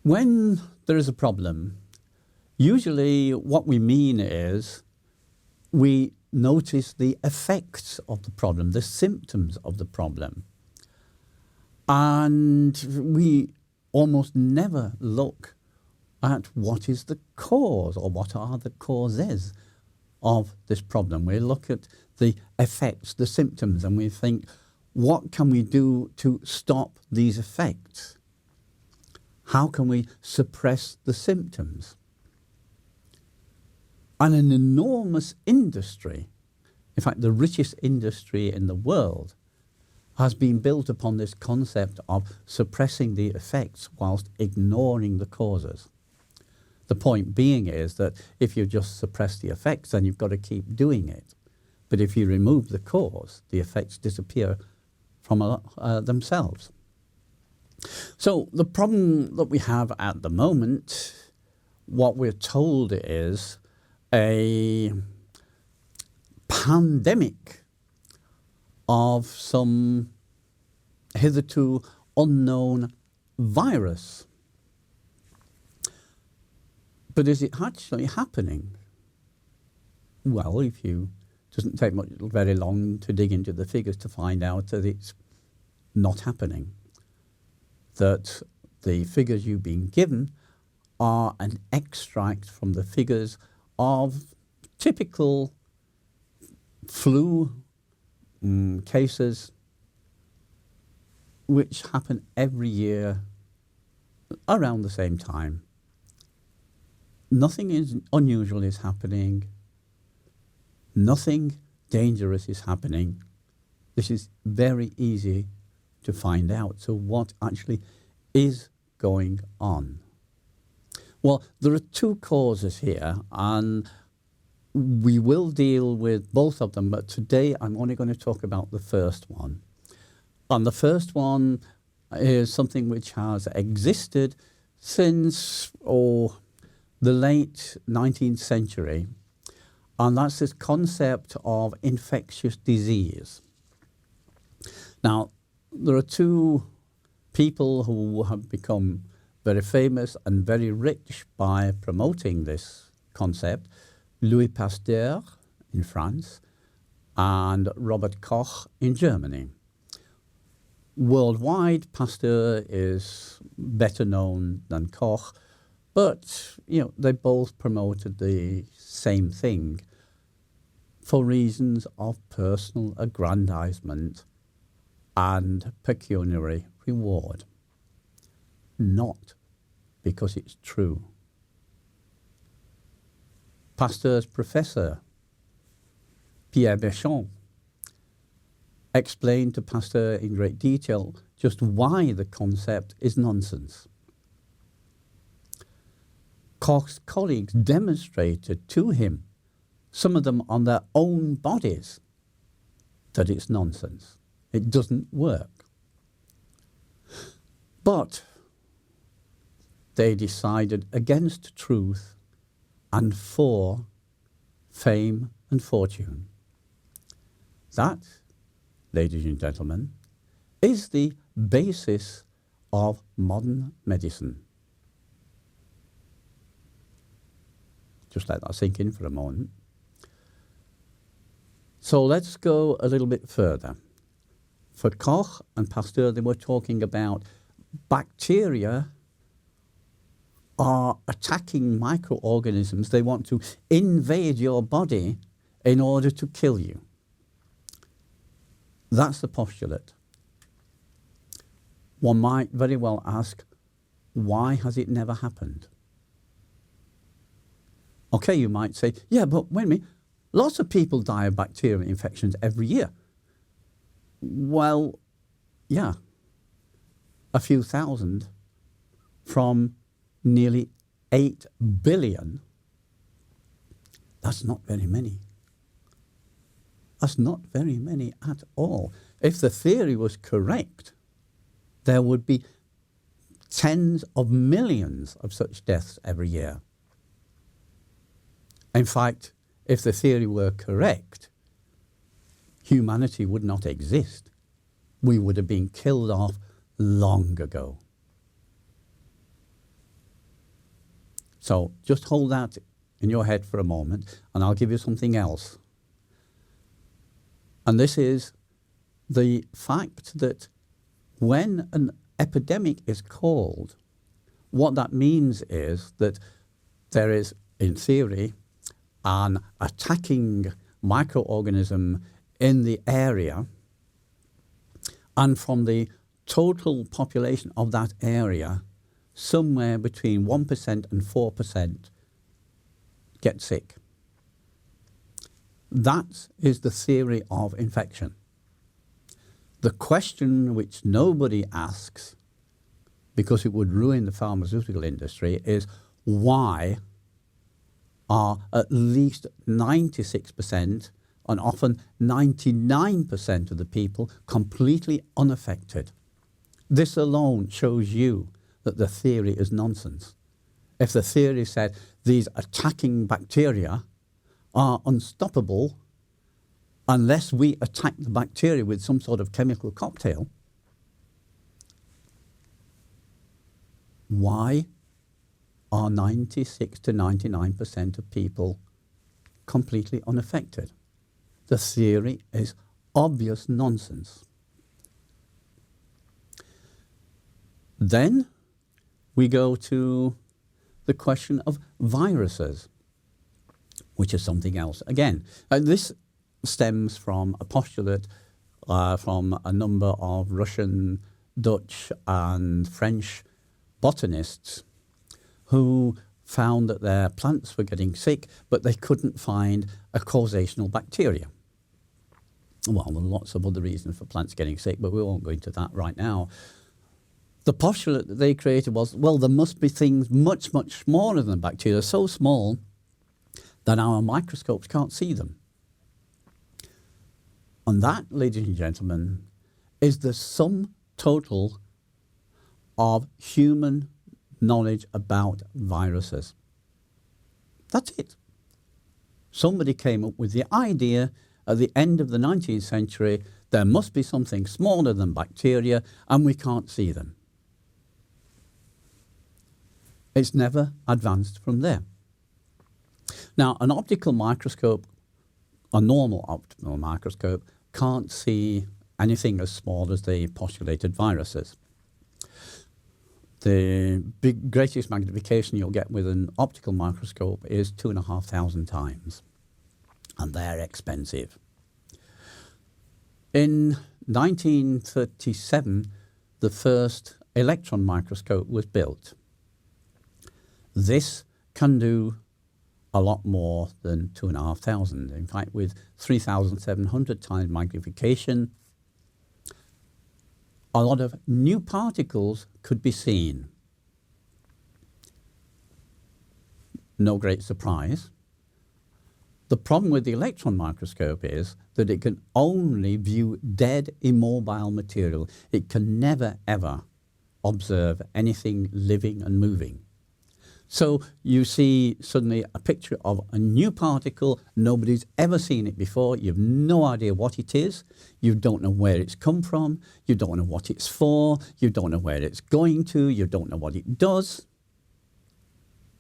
When there is a problem, usually what we mean is we notice the effects of the problem, the symptoms of the problem. And we almost never look at what is the cause or what are the causes of this problem. We look at the effects, the symptoms, and we think, what can we do to stop these effects? How can we suppress the symptoms? And an enormous industry, in fact, the richest industry in the world, has been built upon this concept of suppressing the effects whilst ignoring the causes. The point being is that if you just suppress the effects, then you've got to keep doing it. But if you remove the cause, the effects disappear from themselves. So the problem that we have at the moment, what we're told is a pandemic of some hitherto unknown virus. But is it actually happening? Well, it doesn't take very long to dig into the figures to find out that it's not happening. That the figures you've been given are an extract from the figures of typical flu cases which happen every year around the same time. Nothing unusual is happening. Nothing dangerous is happening. This is very easy to find out. So what actually is going on? Well, there are two causes here, and we will deal with both of them, but today I'm only going to talk about the first one. And the first one is something which has existed since the late 19th century, and that's this concept of infectious disease. Now, there are two people who have become very famous and very rich by promoting this concept: Louis Pasteur in France and Robert Koch in Germany. Worldwide, Pasteur is better known than Koch, but they both promoted the same thing for reasons of personal aggrandizement and pecuniary reward, not because it's true. Pasteur's professor, Pierre Béchamp, explained to Pasteur in great detail just why the concept is nonsense. Koch's colleagues demonstrated to him, some of them on their own bodies, that it's nonsense. It doesn't work. But they decided against truth and for fame and fortune. That, ladies and gentlemen, is the basis of modern medicine. Just let that sink in for a moment. So let's go a little bit further. For Koch and Pasteur, they were talking about bacteria are attacking microorganisms. They want to invade your body in order to kill you. That's the postulate. One might very well ask, why has it never happened? Okay, you might say, yeah, but wait a minute, lots of people die of bacterial infections every year. Well, yeah, a few thousand from nearly 8 billion. That's not very many. That's not very many at all. If the theory was correct, there would be tens of millions of such deaths every year. In fact, if the theory were correct, humanity would not exist. We would have been killed off long ago. So just hold that in your head for a moment, and I'll give you something else. And this is the fact that when an epidemic is called, what that means is that there is, in theory, an attacking microorganism in the area, and from the total population of that area, somewhere between 1% and 4% get sick. That is the theory of infection. The question which nobody asks, because it would ruin the pharmaceutical industry, is why are at least 96% and often 99% of the people completely unaffected? This alone shows you that the theory is nonsense. If the theory said these attacking bacteria are unstoppable unless we attack the bacteria with some sort of chemical cocktail, why are 96 to 99% of people completely unaffected? The theory is obvious nonsense. Then we go to the question of viruses, which is something else. Again, this stems from a postulate from a number of Russian, Dutch and French botanists who found that their plants were getting sick, but they couldn't find a causational bacteria. Well, there are lots of other reasons for plants getting sick, but we won't go into that right now. The postulate that they created was, well, there must be things much, much smaller than bacteria, so small that our microscopes can't see them. And that, ladies and gentlemen, is the sum total of human knowledge about viruses. That's it. Somebody came up with the idea at the end of the 19th century, there must be something smaller than bacteria and we can't see them. It's never advanced from there. Now, an optical microscope, a normal optical microscope, can't see anything as small as the postulated viruses. The greatest magnification you'll get with an optical microscope is 2,500 times, and they're expensive. In 1937, the first electron microscope was built. This can do a lot more than 2,500. In fact, with 3,700 times magnification, a lot of new particles could be seen. No great surprise. The problem with the electron microscope is that it can only view dead, immobile material. It can never, ever observe anything living and moving. So you see suddenly a picture of a new particle. Nobody's ever seen it before. You have no idea what it is. You don't know where it's come from. You don't know what it's for. You don't know where it's going to. You don't know what it does.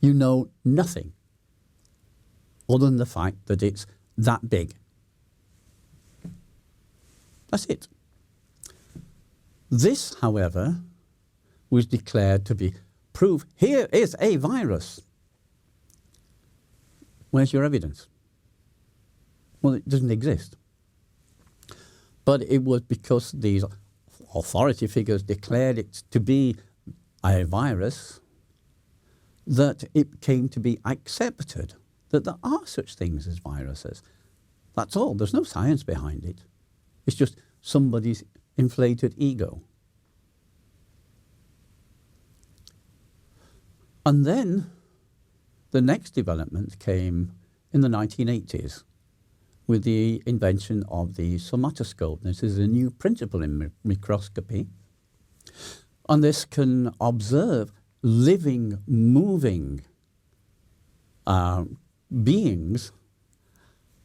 You know nothing other than the fact that it's that big. That's it. This, however, was declared to be proof. Here is a virus. Where's your evidence? Well, it doesn't exist. But it was because these authority figures declared it to be a virus that it came to be accepted that there are such things as viruses. That's all. There's no science behind it. It's just somebody's inflated ego. And then the next development came in the 1980s with the invention of the somatoscope. This is a new principle in microscopy. And this can observe living, moving beings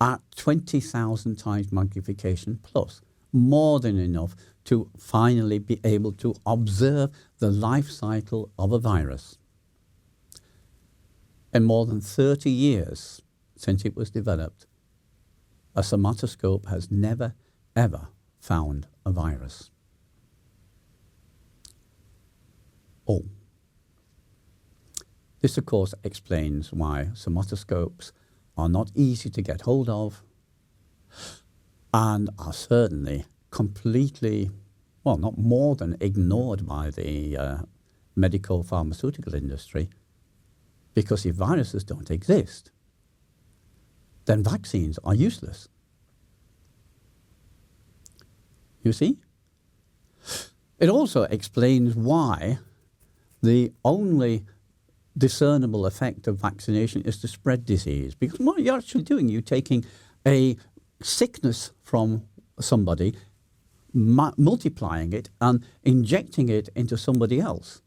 at 20,000 times magnification plus, more than enough to finally be able to observe the life cycle of a virus. In more than 30 years since it was developed, a somatoscope has never, ever found a virus. Oh. This, of course, explains why somatoscopes are not easy to get hold of and are certainly completely, well, not more than ignored by the medical pharmaceutical industry, because if viruses don't exist, then vaccines are useless. You see? It also explains why the only discernible effect of vaccination is to spread disease. Because what you're actually doing, you're taking a sickness from somebody, multiplying it and injecting it into somebody else.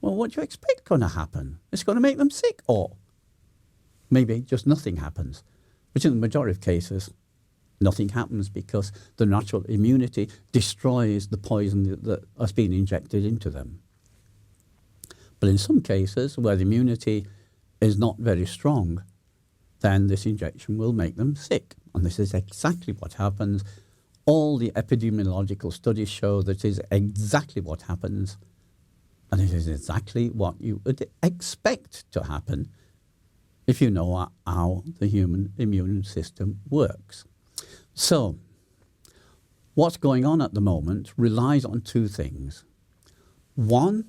Well, what do you expect going to happen? It's going to make them sick, or maybe just nothing happens. Which in the majority of cases, nothing happens because the natural immunity destroys the poison that has been injected into them. But in some cases where the immunity is not very strong, then this injection will make them sick. And this is exactly what happens. All the epidemiological studies show that it is exactly what happens. And it is exactly what you would expect to happen if you know how the human immune system works. So, what's going on at the moment relies on two things. One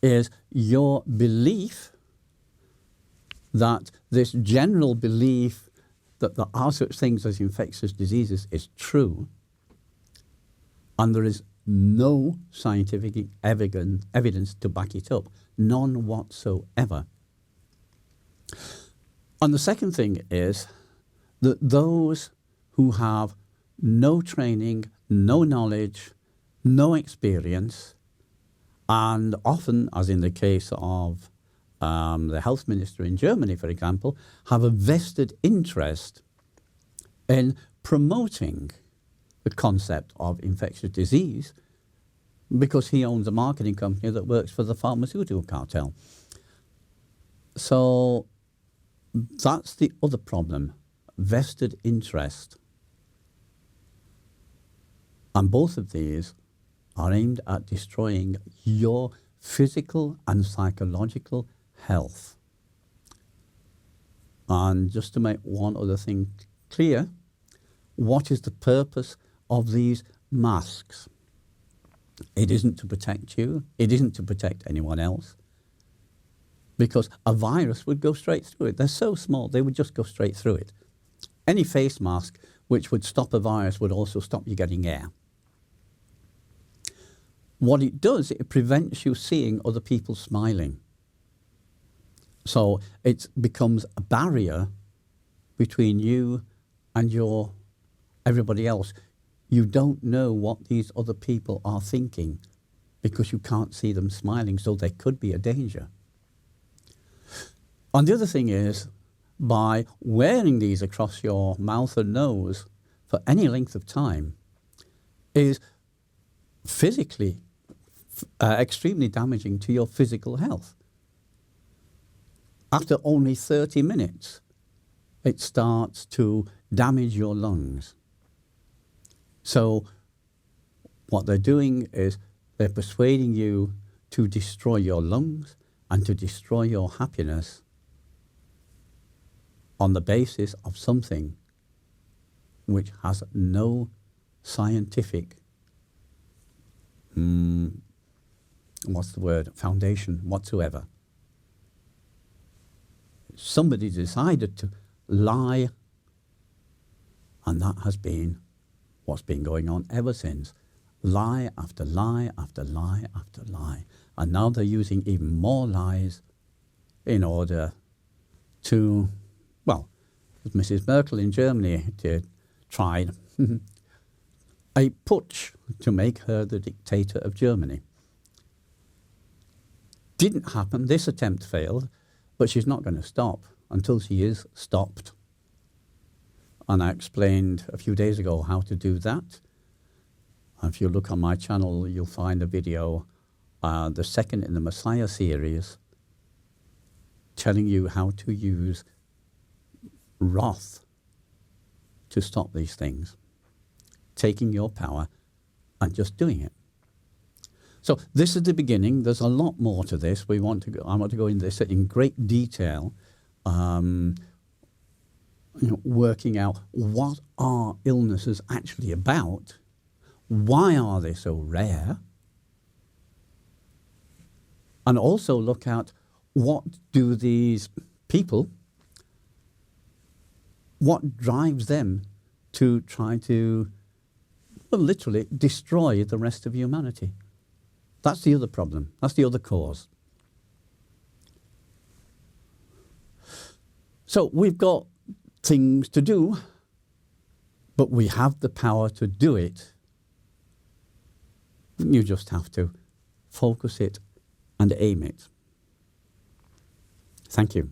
is your belief that this general belief that there are such things as infectious diseases is true, and there is no scientific evidence to back it up, none whatsoever. And the second thing is that those who have no training, no knowledge, no experience, and often, as in the case of the health minister in Germany, for example, have a vested interest in promoting the concept of infectious disease because he owns a marketing company that works for the pharmaceutical cartel. So that's the other problem, vested interest. And both of these are aimed at destroying your physical and psychological health. And just to make one other thing clear, what is the purpose of these masks? It isn't to protect you. It isn't to protect anyone else. Because a virus would go straight through it. They're so small, they would just go straight through it. Any face mask which would stop a virus would also stop you getting air. What it does, it prevents you seeing other people smiling. So it becomes a barrier between you and everybody else. You don't know what these other people are thinking because you can't see them smiling, so there could be a danger. And the other thing is, by wearing these across your mouth and nose for any length of time, is physically extremely damaging to your physical health. After only 30 minutes, it starts to damage your lungs. So what they're doing is they're persuading you to destroy your lungs and to destroy your happiness on the basis of something which has no scientific foundation whatsoever. Somebody decided to lie, and that has been what's been going on ever since. Lie after lie after lie after lie. And now they're using even more lies in order to, well, as Mrs. Merkel in Germany tried a putsch to make her the dictator of Germany. Didn't happen. This attempt failed, but she's not going to stop until she is stopped. And I explained a few days ago how to do that. If you look on my channel, you'll find a video, the second in the Messiah series, telling you how to use wrath to stop these things, taking your power and just doing it. So this is the beginning. There's a lot more to this. I want to go into this in great detail, working out what are illnesses actually about, why are they so rare, and also look at what do these people, what drives them to try to, well, literally destroy the rest of humanity. That's the other problem. That's the other cause. So we've got things to do, but we have the power to do it. You just have to focus it and aim it. Thank you.